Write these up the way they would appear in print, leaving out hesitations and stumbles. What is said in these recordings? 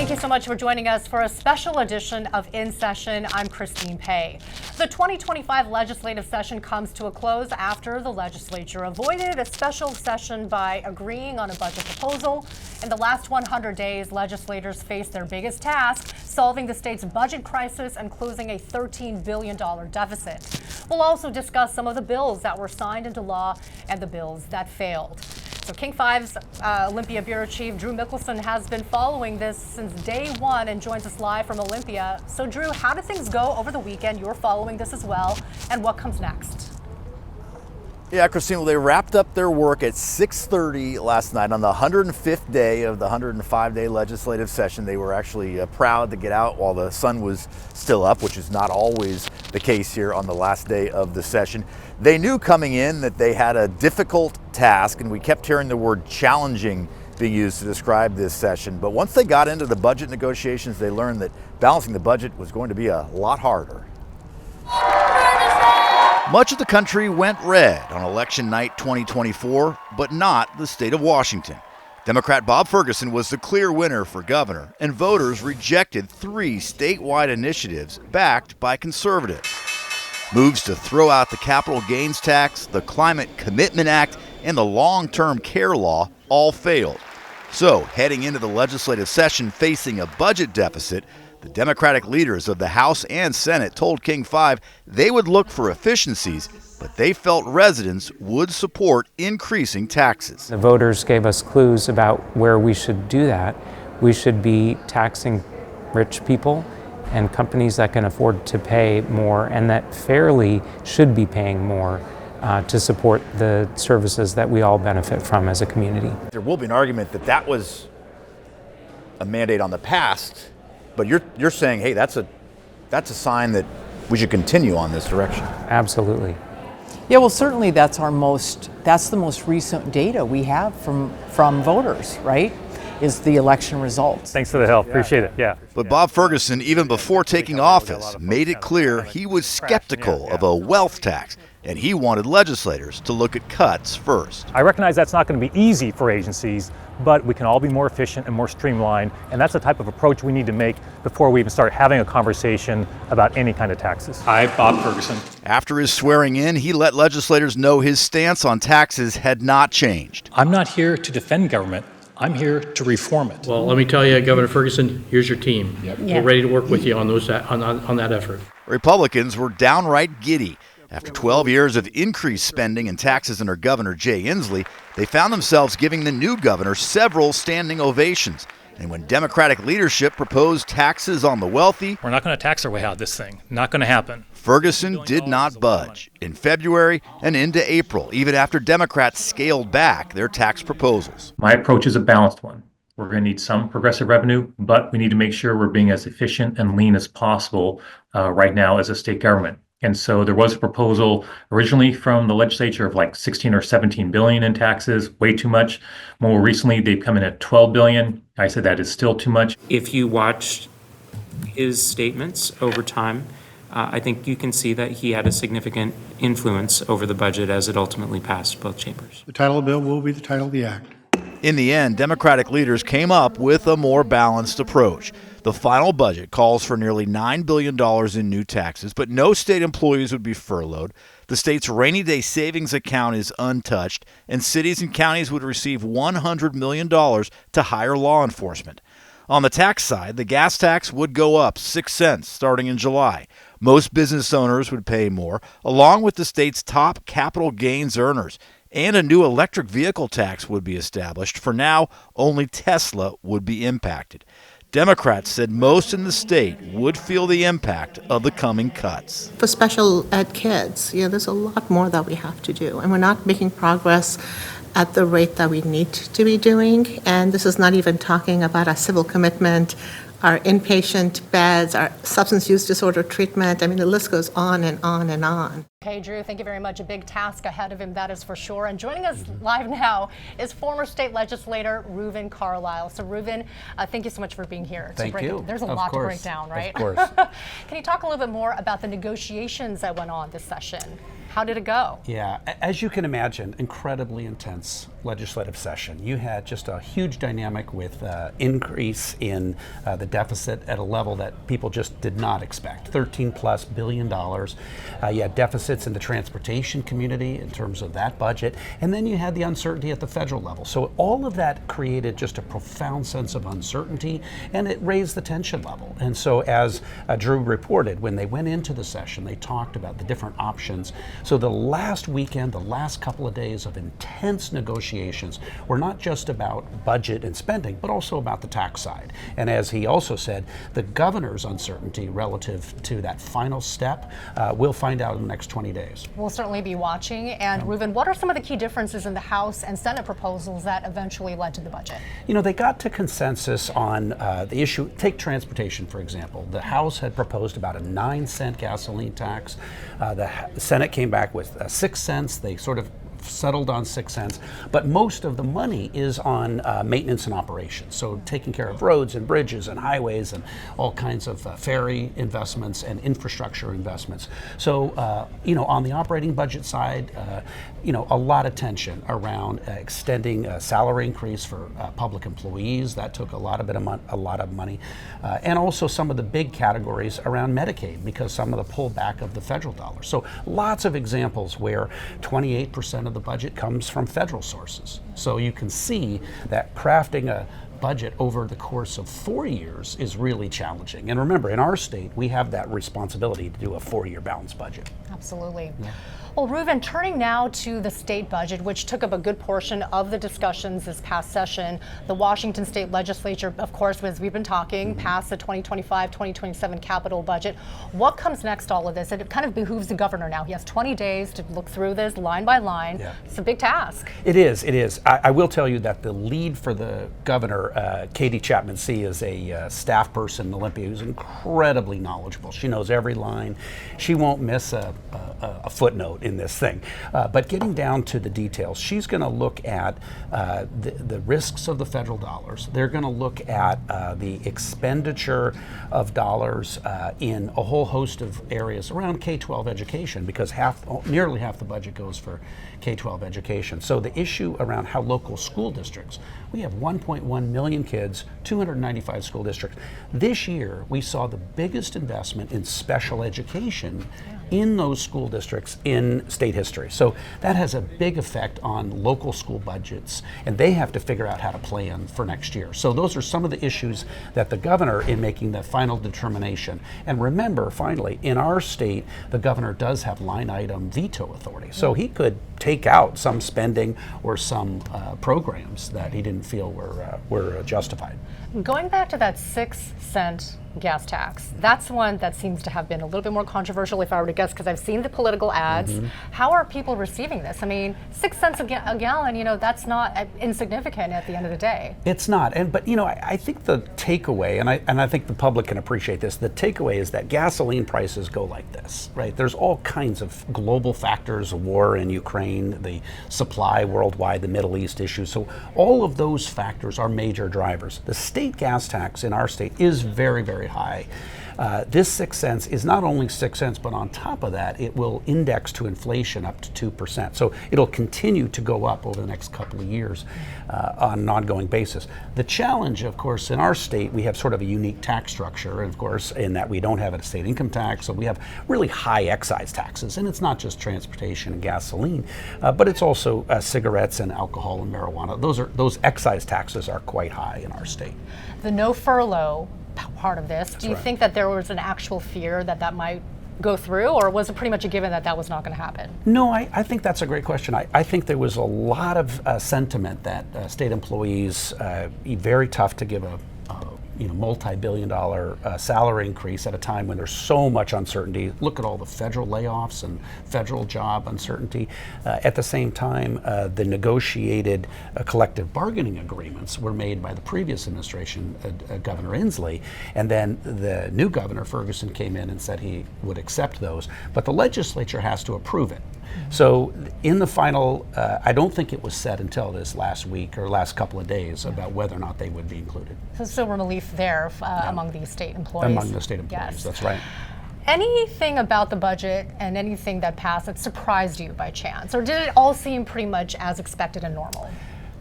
Thank you so much for joining us for a special edition of In Session. I'm Christine Pei. The 2025 legislative session comes to a close after the legislature avoided a special session by agreeing on a budget proposal. In the last 100 days, legislators faced their biggest task, solving the state's budget crisis and closing a $13 billion deficit. We'll also discuss some of the bills that were signed into law and the bills that failed. So King 5's Olympia Bureau Chief Drew Mickelson has been following this since day one and joins us live from Olympia. So Drew, how did things go over the weekend? You're following this as well. And what comes next? Yeah, Christine, well, they wrapped up their work at 6:30 last night on the 105th day of the 105-day legislative session. They were actually proud to get out while the sun was still up, which is not always the case here on the last day of the session. They knew coming in that they had a difficult task, and we kept hearing the word challenging being used to describe this session. But once they got into the budget negotiations, they learned that balancing the budget was going to be a lot harder. Much of the country went red on election night 2024, but not the state of Washington. Democrat Bob Ferguson was the clear winner for governor, and voters rejected 3 statewide initiatives backed by conservatives. Moves to throw out the capital gains tax, the Climate Commitment Act, and the long-term care law all failed. So, heading into the legislative session facing a budget deficit, the Democratic leaders of the House and Senate told King 5 they would look for efficiencies, but they felt residents would support increasing taxes. The voters gave us clues about where we should do that. We should be taxing rich people and companies that can afford to pay more and that fairly should be paying more to support the services that we all benefit from as a community. There will be an argument that that was a mandate on the past, but you're saying, hey, that's a sign that we should continue on this direction. Absolutely. Yeah, well, certainly that's the most recent data we have from voters, right? Is the election results. Thanks for the help. Appreciate it. Yeah. But Bob Ferguson, even before taking office, made it clear he was skeptical of a wealth tax, and he wanted legislators to look at cuts first. I recognize that's not going to be easy for agencies, but we can all be more efficient and more streamlined, and that's the type of approach we need to make before we even start having a conversation about any kind of taxes. Hi, Bob Ferguson. After his swearing in, he let legislators know his stance on taxes had not changed. I'm not here to defend government. I'm here to reform it. Well, let me tell you, Governor Ferguson, here's your team. Yep. We're ready to work with you on that effort. Republicans were downright giddy. After 12 years of increased spending and taxes under Governor Jay Inslee, they found themselves giving the new governor several standing ovations. And when Democratic leadership proposed taxes on the wealthy, we're not going to tax our way out of this thing. Not going to happen. Ferguson did not budge. In February and into April, even after Democrats scaled back their tax proposals. My approach is a balanced one. We're going to need some progressive revenue, but we need to make sure we're being as efficient and lean as possible right now as a state government. And so there was a proposal originally from the legislature of like 16 or 17 billion in taxes, way too much. More recently, they've come in at 12 billion. I said that is still too much. If you watched his statements over time, I think you can see that he had a significant influence over the budget as it ultimately passed both chambers. The title of the bill will be the title of the act. In the end, Democratic leaders came up with a more balanced approach. The final budget calls for nearly $9 billion in new taxes, but no state employees would be furloughed. The state's rainy day savings account is untouched, and cities and counties would receive $100 million to hire law enforcement. On the tax side, the gas tax would go up 6 cents starting in July. Most business owners would pay more, along with the state's top capital gains earners. And a new electric vehicle tax would be established. For now, only Tesla would be impacted. Democrats said most in the state would feel the impact of the coming cuts. For special ed kids, there's a lot more that we have to do, and we're not making progress at the rate that we need to be doing. And this is not even talking about our civil commitment, our inpatient beds, our substance use disorder treatment. I mean, the list goes on and on and on. Okay, Drew, thank you very much. A big task ahead of him, that is for sure. And joining us live now is former state legislator Reuven Carlisle. So, Reuven, thank you so much for being here. Thank you. There's a lot to break down, right? Of course. Can you talk a little bit more about the negotiations that went on this session? How did it go? Yeah, as you can imagine, incredibly intense legislative session. You had just a huge dynamic with increase in the deficit at a level that people just did not expect, $13+ billion. You had deficits in the transportation community in terms of that budget, and then you had the uncertainty at the federal level. So all of that created just a profound sense of uncertainty, and it raised the tension level. And so as Drew reported, when they went into the session, they talked about the different options. So the last weekend, the last couple of days of intense negotiations were not just about budget and spending, but also about the tax side. And as he also said, the governor's uncertainty relative to that final step, we'll find out in the next 20 days. We'll certainly be watching. And Reuven, what are some of the key differences in the House and Senate proposals that eventually led to the budget? You know, they got to consensus on the issue. Take transportation, for example. The House had proposed about a 9-cent gasoline tax. The Senate came back with 6 cents. They sort of settled on 6 cents, but most of the money is on maintenance and operations. So taking care of roads and bridges and highways and all kinds of ferry investments and infrastructure investments. So, you know, on the operating budget side, you know, a lot of tension around extending a salary increase for public employees. That took a lot of money, and also some of the big categories around Medicaid because some of the pullback of the federal dollars. So lots of examples where 28% of the budget comes from federal sources. So you can see that crafting a budget over the course of 4 years is really challenging. And remember, in our state, we have that responsibility to do a 4-year balanced budget. Absolutely. Yeah. Well, Reuven, turning now to the state budget, which took up a good portion of the discussions this past session. The Washington State Legislature, of course, as we've been talking, passed the 2025-2027 capital budget. What comes next, all of this? It kind of behooves the governor now. He has 20 days to look through this line by line. Yeah. It's a big task. It is. It is. I will tell you that the lead for the governor, Katie Chapman C., is a staff person in Olympia who's incredibly knowledgeable. She knows every line. She won't miss a footnote in this thing. But getting down to the details, she's going to look at the risks of the federal dollars. They're going to look at the expenditure of dollars in a whole host of areas around K-12 education, because nearly half the budget goes for K-12 education. So the issue around how local school districts, we have 1.1 million kids, 295 school districts. This year, we saw the biggest investment in special education in those school districts in state history. So that has a big effect on local school budgets, and they have to figure out how to plan for next year. So those are some of the issues that the governor, in making the final determination. And remember, finally, in our state, the governor does have line item veto authority. So he could take out some spending or some programs that he didn't feel were justified. Going back to that 6-cent gas tax, that's one that seems to have been a little bit more controversial, if I were to guess, because I've seen the political ads. How are people receiving this? I mean, 6 cents a gallon, you know, that's not insignificant at the end of the day. It's not. But you know, I think the takeaway, and I think the public can appreciate this, the takeaway is that gasoline prices go like this, right? There's all kinds of global factors, war in Ukraine, the supply worldwide, the Middle East issues. So all of those factors are major drivers. The state gas tax in our state is very, very high. This 6 cents is not only 6 cents, but on top of that, it will index to inflation up to 2%. So it'll continue to go up over the next couple of years on an ongoing basis. The challenge, of course, in our state, we have sort of a unique tax structure, of course, in that we don't have a state income tax, so we have really high excise taxes. And it's not just transportation and gasoline, but it's also cigarettes and alcohol and marijuana. Those excise taxes are quite high in our state. The no furlough part of this, do you think that there was an actual fear that that might go through, or was it pretty much a given that that was not going to happen? No, I think that's a great question. I think there was a lot of sentiment that state employees, very tough to give a multi-billion-dollar salary increase at a time when there's so much uncertainty. Look at all the federal layoffs and federal job uncertainty. At the same time, the negotiated collective bargaining agreements were made by the previous administration, Governor Inslee, and then the new governor, Ferguson, came in and said he would accept those, but the legislature has to approve it. So in the final, I don't think it was said until this last week or last couple of days about whether or not they would be included. So still relief there among the state employees. Among the state employees, yes. That's right. Anything about the budget and anything that passed that surprised you by chance? Or did it all seem pretty much as expected and normal?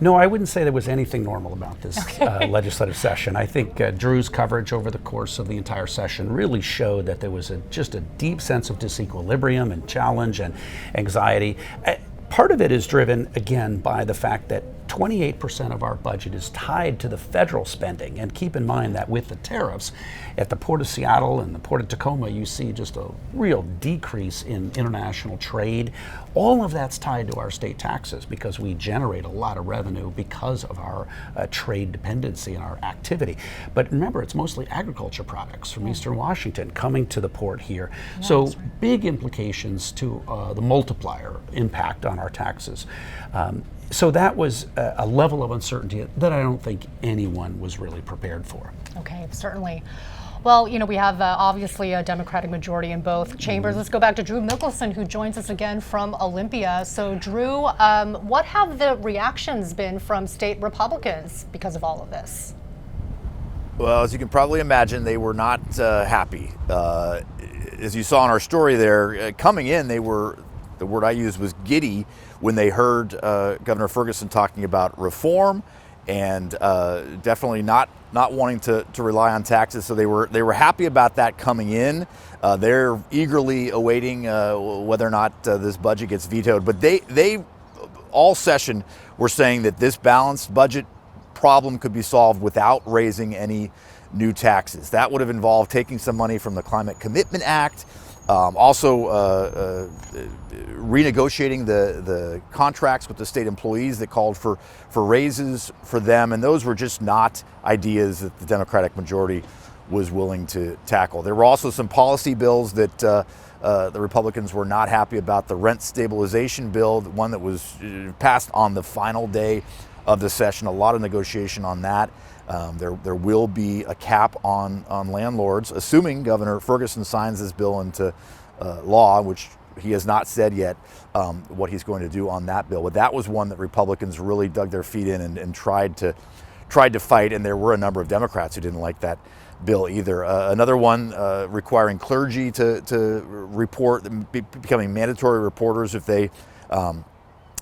No, I wouldn't say there was anything normal about this legislative session. I think Drew's coverage over the course of the entire session really showed that there was just a deep sense of disequilibrium and challenge and anxiety. Part of it is driven, again, by the fact that 28% of our budget is tied to the federal spending. And keep in mind that with the tariffs at the Port of Seattle and the Port of Tacoma, you see just a real decrease in international trade. All of that's tied to our state taxes because we generate a lot of revenue because of our trade dependency and our activity. But remember, it's mostly agriculture products from Eastern Washington coming to the port here. Yeah, so big implications to the multiplier impact on our taxes. So that was a level of uncertainty that I don't think anyone was really prepared for. Okay, certainly. Well, you know, we have obviously a Democratic majority in both chambers. Let's go back to Drew Mickelson, who joins us again from Olympia. So, Drew, what have the reactions been from state Republicans because of all of this? Well, as you can probably imagine, they were not happy. As you saw in our story there, coming in, they were, the word I used was giddy when they heard Governor Ferguson talking about reform and definitely not wanting to rely on taxes. So they were happy about that coming in. They're eagerly awaiting whether or not this budget gets vetoed. But they all session were saying that this balanced budget problem could be solved without raising any new taxes. That would have involved taking some money from the Climate Commitment Act, also renegotiating the contracts with the state employees that called for raises for them, and those were just not ideas that the Democratic majority was willing to tackle. There were also some policy bills that the Republicans were not happy about. The rent stabilization bill, the one that was passed on the final day of the session, a lot of negotiation on that. There will be a cap on landlords, assuming Governor Ferguson signs this bill into law, which he has not said yet what he's going to do on that bill. But that was one that Republicans really dug their feet in and tried to fight, and there were a number of Democrats who didn't like that bill either. Another one requiring clergy to report, becoming mandatory reporters if they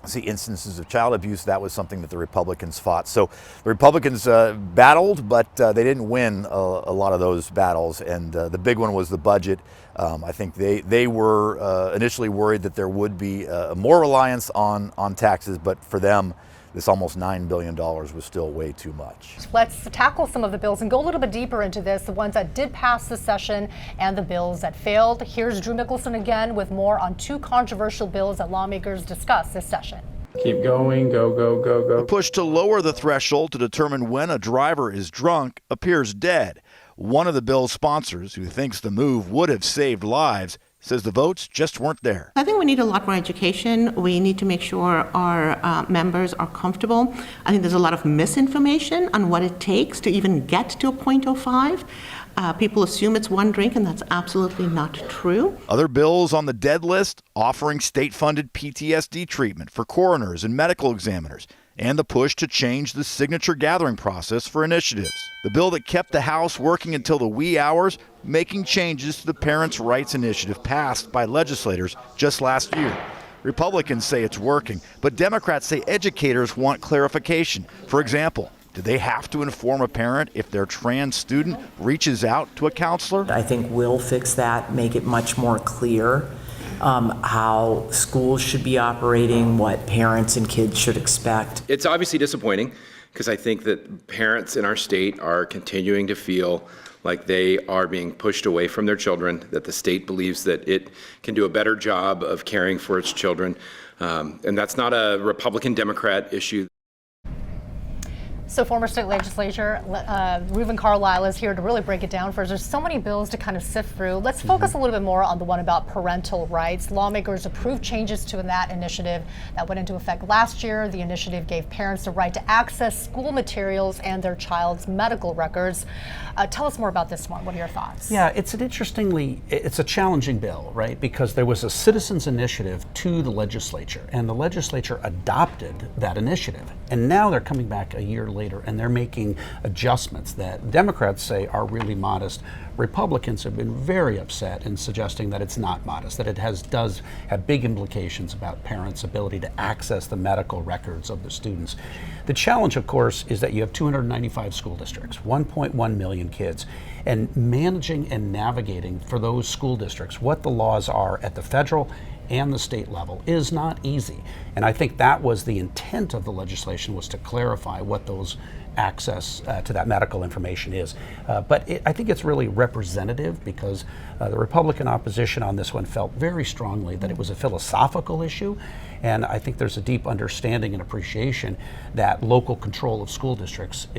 see instances of child abuse. That was something that the Republicans fought. So the Republicans battled, but they didn't win a lot of those battles. And the big one was the budget. I think they were initially worried that there would be more reliance on taxes, but for them, this almost $9 billion was still way too much. Let's tackle some of the bills and go a little bit deeper into this, the ones that did pass this session and the bills that failed. Here's Drew Mickelson again with more on two controversial bills that lawmakers discussed this session. Keep going, go, go, go, go. The push to lower the threshold to determine when a driver is drunk appears dead. One of the bill's sponsors, who thinks the move would have saved lives, says the votes just weren't there. I think we need a lot more education. We need to make sure our members are comfortable. I think there's a lot of misinformation on what it takes to even get to a 0.05. People assume it's one drink, and that's absolutely not true. Other bills on the dead list offering state-funded PTSD treatment for coroners and medical examiners, and the push to change the signature gathering process for initiatives. The bill that kept the House working until the wee hours, making changes to the Parents' Rights Initiative passed by legislators just last year. Republicans say it's working, but Democrats say educators want clarification. For example, do they have to inform a parent if their trans student reaches out to a counselor? I think we'll fix that, make it much more clear how schools should be operating, what parents and kids should expect. It's obviously disappointing because I think that parents in our state are continuing to feel like they are being pushed away from their children, that the state believes that it can do a better job of caring for its children. And that's not a Republican-Democrat issue. So former state legislator Reuven Carlisle is here to really break it down for us. There's so many bills to kind of sift through. Let's focus a little bit more on the one about parental rights. Lawmakers approved changes to that initiative that went into effect last year. The initiative gave parents the right to access school materials and their child's medical records. Tell us more about this one. What are your thoughts? Yeah, it's a challenging bill, right? Because there was a citizens initiative to the legislature, and the legislature adopted that initiative. And now they're coming back a year later, and they're making adjustments that Democrats say are really modest. Republicans have been very upset in suggesting that it's not modest, that it does have big implications about parents' ability to access the medical records of their students. The challenge, of course, is that you have 295 school districts, 1.1 million kids, and managing and navigating for those school districts what the laws are at the federal and the state level is not easy. And I think that was the intent of the legislation, was to clarify what those access to that medical information is. But I think it's really representative, because the Republican opposition on this one felt very strongly that it was a philosophical issue. And I think there's a deep understanding and appreciation that local control of school districts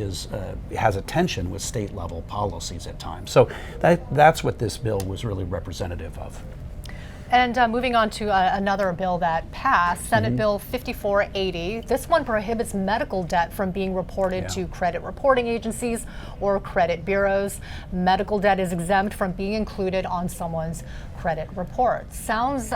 has a tension with state level policies at times. So that's what this bill was really representative of. And moving on to another bill that passed, Senate Bill 5480. This one prohibits medical debt from being reported to credit reporting agencies or credit bureaus. Medical debt is exempt from being included on someone's credit report. Sounds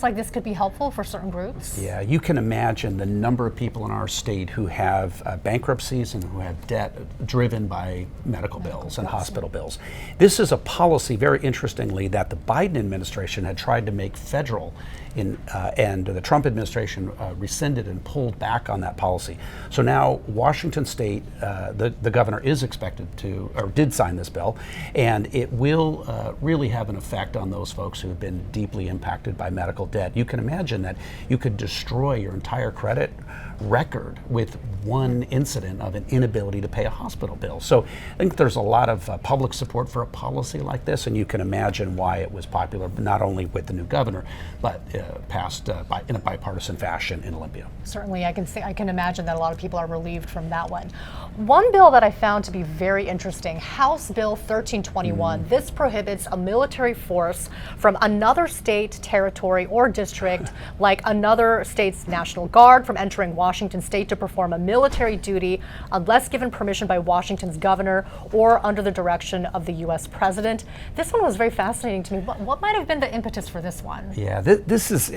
like this could be helpful for certain groups. Yeah, you can imagine the number of people in our state who have bankruptcies and who have debt driven by medical bills and hospital bills. This is a policy, very interestingly, that the Biden administration had tried to make federal, and the Trump administration rescinded and pulled back on that policy. So now Washington State, the governor is expected to, or did sign this bill, and it will really have an effect on those folks who have been deeply impacted by medical debt. You can imagine that you could destroy your entire credit record with one incident of an inability to pay a hospital bill. So I think there's a lot of public support for a policy like this, and you can imagine why it was popular, not only with the new governor, but passed in a bipartisan fashion in Olympia. Certainly, I can imagine that a lot of people are relieved from that one. One bill that I found to be very interesting, House Bill 1321. This prohibits a military force from another state, territory, or district, like another state's National Guard, from entering Washington State to perform a military duty unless given permission by Washington's governor or under the direction of the U.S. president. This one was very fascinating to me. What might have been the impetus for this one? Yeah, this is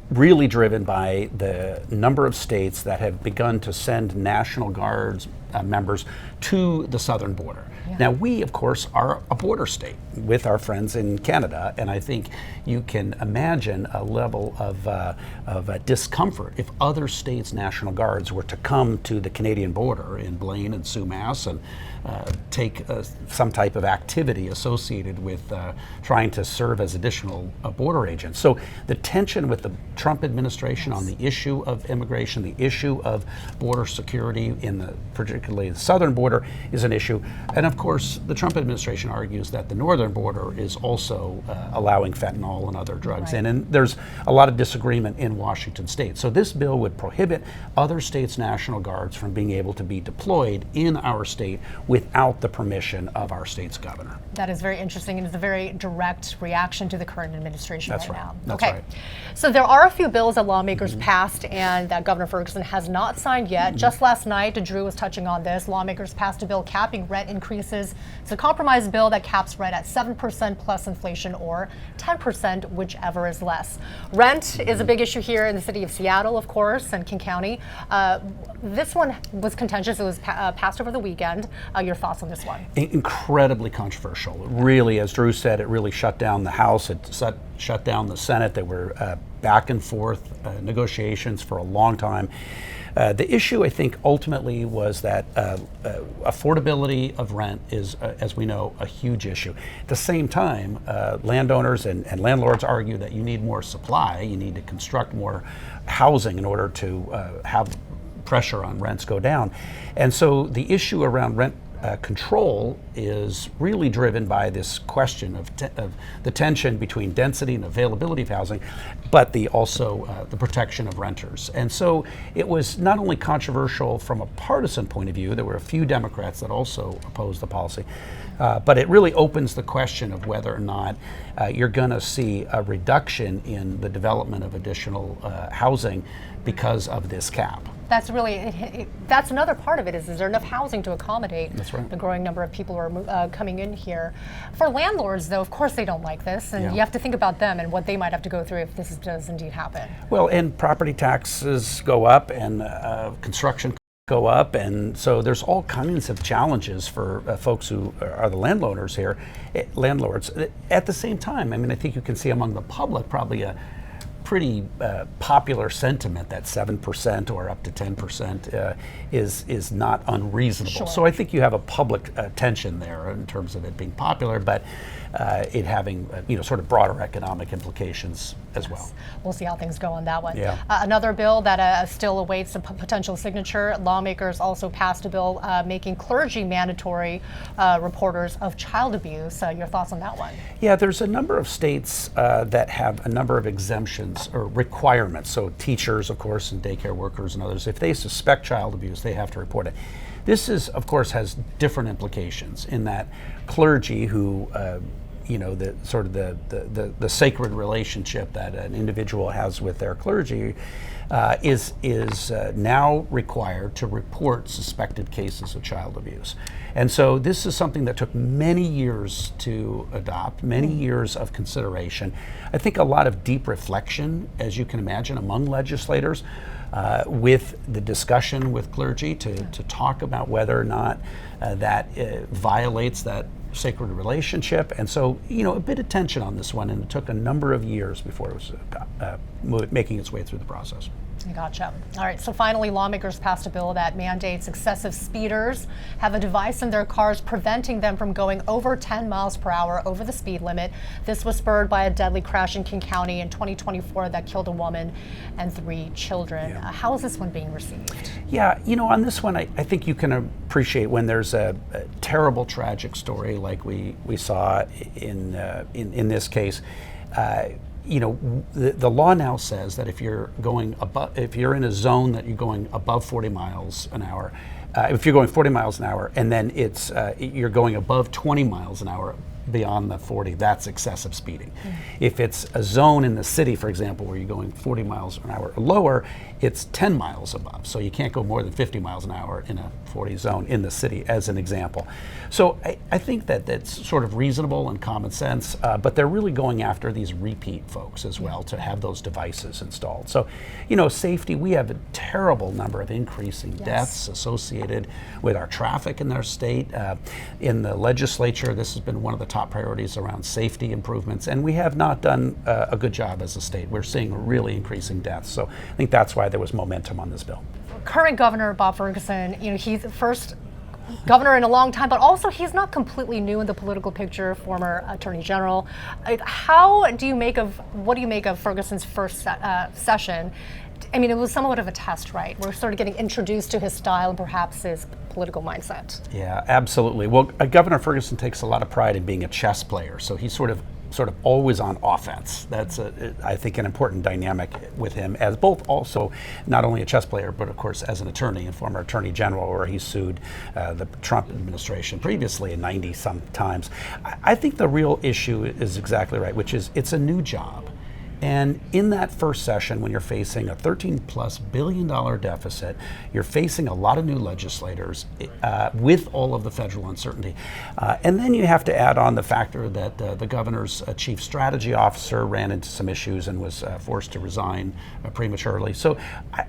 really driven by the number of states that have begun to send National Guards members to the southern border. Yeah. Now, we, of course, are a border state with our friends in Canada, and I think you can imagine a level of discomfort if other states' National Guards were to come to the Canadian border in Blaine and Sumas and take some type of activity associated with trying to serve as additional border agents. So the tension with the Trump administration on the issue of immigration, the issue of border security particularly the southern border, is an issue. And of course, the Trump administration argues that the northern border is also allowing fentanyl and other drugs in. And there's a lot of disagreement in Washington State. So this bill would prohibit other states' National Guards from being able to be deployed in our state without the permission of our state's governor. That is very interesting, and it's a very direct reaction to the current administration now. That's right. So there are a few bills that lawmakers passed and that Governor Ferguson has not signed yet. Just last night, Drew was touching on this. Lawmakers passed a bill capping rent increases. It's a compromise bill that caps rent at 7% plus inflation, or 10%, whichever is less. Rent is a big issue here in the city of Seattle, of course, and King County. This one was contentious. It was passed over the weekend. Your thoughts on this one? Incredibly controversial. Really, as Drew said, it really shut down the House. It shut down the Senate. There were back and forth negotiations for a long time. The issue, I think, ultimately was that affordability of rent is, as we know, a huge issue. At the same time, landowners and landlords argue that you need more supply. You need to construct more housing in order to have pressure on rents go down. And so the issue around rent control is really driven by this question of the tension between density and availability of housing, but also the protection of renters. And so it was not only controversial from a partisan point of view, there were a few Democrats that also opposed the policy, but it really opens the question of whether or not you're going to see a reduction in the development of additional housing because of this cap. That's really, that's another part of it, is there enough housing to accommodate the growing number of people who are coming in here? For landlords, though, of course they don't like this, and you have to think about them and what they might have to go through if this does indeed happen. Well, and property taxes go up, and construction go up, and so there's all kinds of challenges for folks who are the landlords here. At the same time, I mean, I think you can see among the public probably a pretty popular sentiment that 7% or up to 10% is not unreasonable. Sure. So I think you have a public tension there in terms of it being popular, but it having sort of broader economic implications as well. We'll see how things go on that one. Yeah. Another bill that still awaits a potential signature. Lawmakers also passed a bill making clergy mandatory reporters of child abuse. Your thoughts on that one? Yeah, there's a number of states that have a number of exemptions or requirements. So teachers, of course, and daycare workers and others, if they suspect child abuse, they have to report it. This is, of course, has different implications in that clergy who the sacred relationship that an individual has with their clergy is now required to report suspected cases of child abuse. And so this is something that took many years to adopt, many years of consideration. I think a lot of deep reflection, as you can imagine, among legislators with the discussion with clergy to talk about whether or not that violates that sacred relationship. And so, a bit of tension on this one, and it took a number of years before it was making its way through the process. Gotcha. All right, so finally, lawmakers passed a bill that mandates excessive speeders have a device in their cars preventing them from going over 10 miles per hour over the speed limit. This was spurred by a deadly crash in King County in 2024 that killed a woman and 3 children. Yeah. How is this one being received? Yeah, on this one, I think you can appreciate when there's a terrible, tragic story like we saw in this case. The law now says that if you're in a zone that you're going above 40 miles an hour, if you're going 40 miles an hour and then you're going above 20 miles an hour beyond the 40, that's excessive speeding. If it's a zone in the city, for example, where you're going 40 miles an hour or lower, it's 10 miles above. So you can't go more than 50 miles an hour in a 40 zone in the city, as an example. So I think that that's sort of reasonable and common sense, but they're really going after these repeat folks as well to have those devices installed. So, safety, we have a terrible number of increasing deaths associated with our traffic in our state. In the legislature, this has been one of the top priorities around safety improvements, and we have not done a good job as a state. We're seeing really increasing deaths. So I think that's why there was momentum on this bill. Current Governor Bob Ferguson, he's the first governor in a long time, but also he's not completely new in the political picture, former Attorney General. What do you make of Ferguson's first session? I mean, it was somewhat of a test, right? We're sort of getting introduced to his style and perhaps his political mindset. Yeah, absolutely. Well, Governor Ferguson takes a lot of pride in being a chess player, so he's sort of always on offense. That's, I think, an important dynamic with him, as both also not only a chess player, but of course as an attorney and former Attorney General, where he sued the Trump administration previously in 90-some times. I think the real issue is exactly right, which is it's a new job. And in that first session, when you're facing a $13+ billion deficit, you're facing a lot of new legislators with all of the federal uncertainty. And then you have to add on the factor that the governor's chief strategy officer ran into some issues and was forced to resign prematurely. So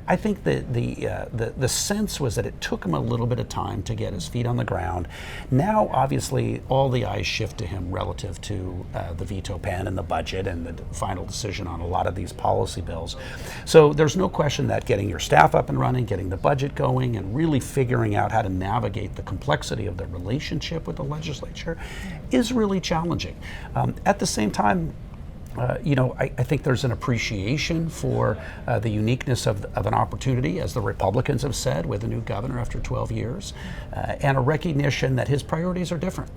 I think the sense was that it took him a little bit of time to get his feet on the ground. Now, obviously, all the eyes shift to him relative to the veto pen and the budget and the final decision on a lot of these policy bills. So there's no question that getting your staff up and running, getting the budget going, and really figuring out how to navigate the complexity of the relationship with the legislature is really challenging. At the same time, I think there's an appreciation for the uniqueness of an opportunity, as the Republicans have said, with a new governor after 12 years, and a recognition that his priorities are different,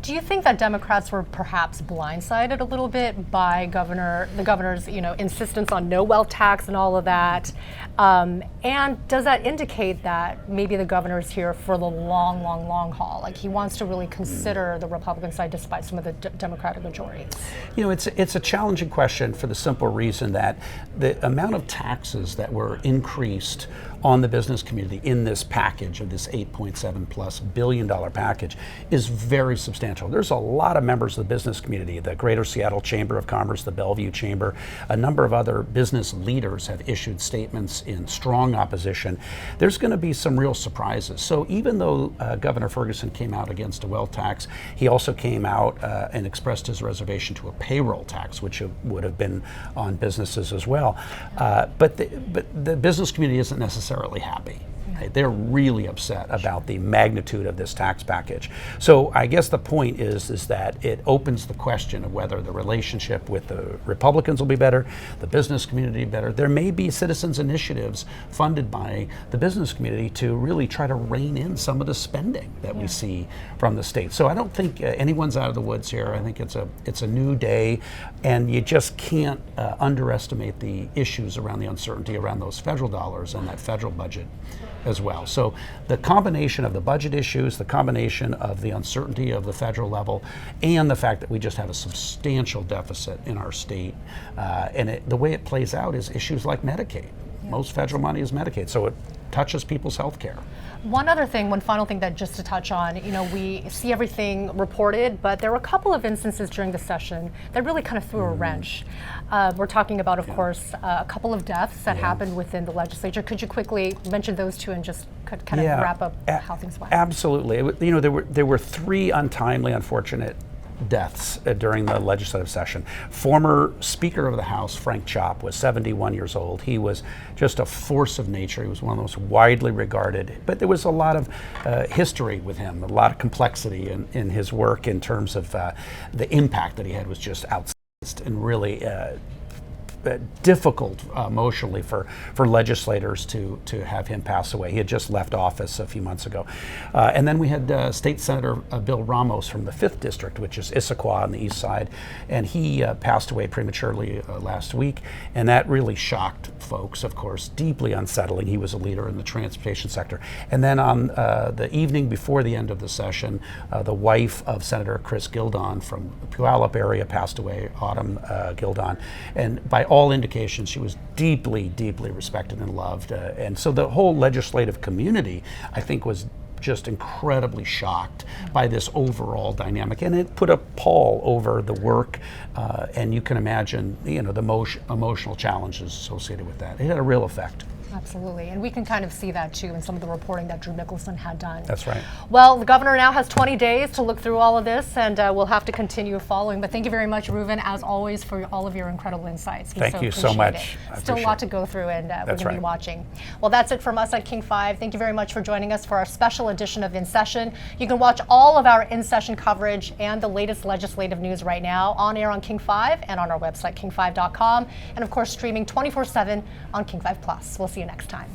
Do you think that Democrats were perhaps blindsided a little bit by the governor's, insistence on no wealth tax and all of that? And does that indicate that maybe the governor's here for the long, long, long haul? Like he wants to really consider the Republican side despite some of the Democratic majorities? It's a challenging question for the simple reason that the amount of taxes that were increased on the business community in this package of this $8.7+ billion package is very substantial. There's a lot of members of the business community, the Greater Seattle Chamber of Commerce, the Bellevue Chamber, a number of other business leaders have issued statements in strong opposition. There's going to be some real surprises. So even though Governor Ferguson came out against a wealth tax, he also came out and expressed his reservation to a payroll tax, which would have been on businesses as well. But the business community isn't necessarily happy. They're really upset about the magnitude of this tax package. So I guess the point is that it opens the question of whether the relationship with the Republicans will be better, the business community better. There may be citizens initiatives funded by the business community to really try to rein in some of the spending that we see from the state. So I don't think anyone's out of the woods here. I think it's a new day, and you just can't underestimate the issues around the uncertainty around those federal dollars and that federal budget as well. So the combination of the budget issues, the combination of the uncertainty of the federal level, and the fact that we just have a substantial deficit in our state, and the way it plays out is issues like Medicaid. Most federal money is Medicaid, so it touches people's health care. One final thing that just to touch on, we see everything reported, but there were a couple of instances during the session that really kind of threw a wrench. We're talking about, of course, a couple of deaths that happened within the legislature. Could you quickly mention those two and just kind of wrap up how things went? Absolutely. There were 3 untimely, unfortunate deaths during the legislative session. Former Speaker of the House, Frank Chopp, was 71 years old. He was just a force of nature. He was one of the most widely regarded, but there was a lot of history with him, a lot of complexity in his work in terms of the impact that he had was just outsized and really difficult emotionally for legislators to have him pass away. He had just left office a few months ago. And then we had State Senator Bill Ramos from the 5th District, which is Issaquah on the east side, and he passed away prematurely last week, and that really shocked folks, of course, deeply unsettling. He was a leader in the transportation sector. And then on the evening before the end of the session, the wife of Senator Chris Gildon from the Puyallup area passed away, Autumn Gildon, and by all indications, she was deeply, deeply respected and loved. And so the whole legislative community, I think, was just incredibly shocked by this overall dynamic. And it put a pall over the work, and you can imagine, the emotional challenges associated with that. It had a real effect. Absolutely, and we can kind of see that too in some of the reporting that Drew Nicholson had done. That's right. Well, the governor now has 20 days to look through all of this, and we'll have to continue following. But thank you very much, Reuven, as always, for all of your incredible insights. Thank you so much. Still a lot to go through, and we're going to be watching. Well, that's it from us at King 5. Thank you very much for joining us for our special edition of In Session. You can watch all of our In Session coverage and the latest legislative news right now on air on King 5 and on our website, king5.com, and of course streaming 24/7 on King 5 Plus. We'll see you next time.